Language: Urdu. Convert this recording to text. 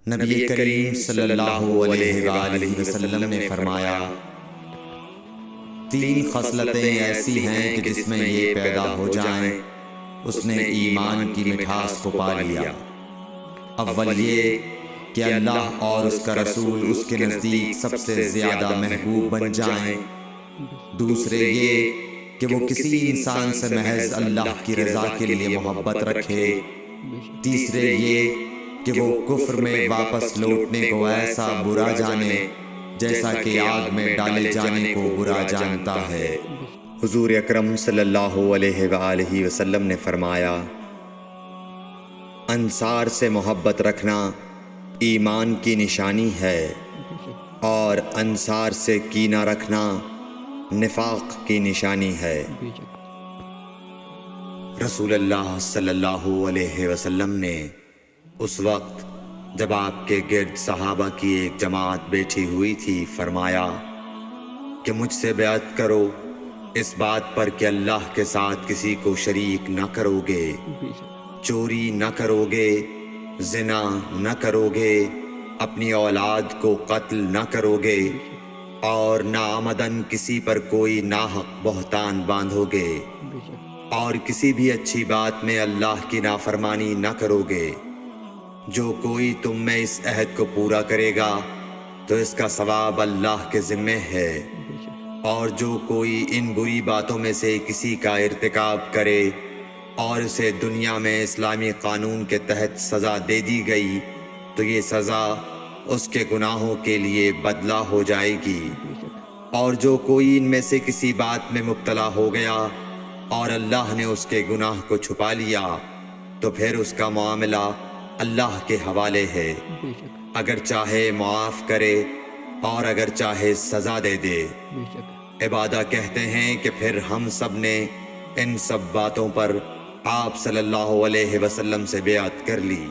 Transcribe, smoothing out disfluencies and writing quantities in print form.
نبی کریم صلی اللہ علیہ وآلہ وسلم نے فرمایا، تین خصلتیں ایسی ہیں کہ جس میں یہ پیدا ہو جائیں اس نے ایمان کی مٹھاس کو پا لیا۔ اول یہ کہ اللہ اور اس کا رسول اس کے نزدیک سب سے زیادہ محبوب بن جائیں۔ دوسرے یہ کہ وہ کسی انسان سے محض اللہ کی رضا کے لیے محبت رکھے۔ تیسرے یہ کہ وہ کفر میں واپس لوٹنے کو ایسا برا جانے جیسا کہ آگ میں ڈالے جانے کو برا جانتا ہے۔ حضور اکرم صلی اللہ علیہ وآلہ وسلم نے فرمایا، انصار سے محبت رکھنا ایمان کی نشانی ہے اور انصار سے کینہ رکھنا نفاق کی نشانی ہے۔ رسول اللہ صلی اللہ علیہ وسلم نے اس وقت جب آپ کے گرد صحابہ کی ایک جماعت بیٹھی ہوئی تھی فرمایا کہ مجھ سے بیعت کرو اس بات پر کہ اللہ کے ساتھ کسی کو شریک نہ کرو گے، چوری نہ کرو گے، زنا نہ کرو گے، اپنی اولاد کو قتل نہ کرو گے اور ناعمدن کسی پر کوئی ناحق بہتان باندھو گے، اور کسی بھی اچھی بات میں اللہ کی نافرمانی نہ کرو گے۔ جو کوئی تم میں اس عہد کو پورا کرے گا تو اس کا ثواب اللہ کے ذمے ہے، اور جو کوئی ان بری باتوں میں سے کسی کا ارتکاب کرے اور اسے دنیا میں اسلامی قانون کے تحت سزا دے دی گئی تو یہ سزا اس کے گناہوں کے لیے بدلہ ہو جائے گی، اور جو کوئی ان میں سے کسی بات میں مبتلا ہو گیا اور اللہ نے اس کے گناہ کو چھپا لیا تو پھر اس کا معاملہ اللہ کے حوالے ہے، اگر چاہے معاف کرے اور اگر چاہے سزا دے دے۔ عبادہ کہتے ہیں کہ پھر ہم سب نے ان سب باتوں پر آپ صلی اللہ علیہ وسلم سے بیعت کر لی۔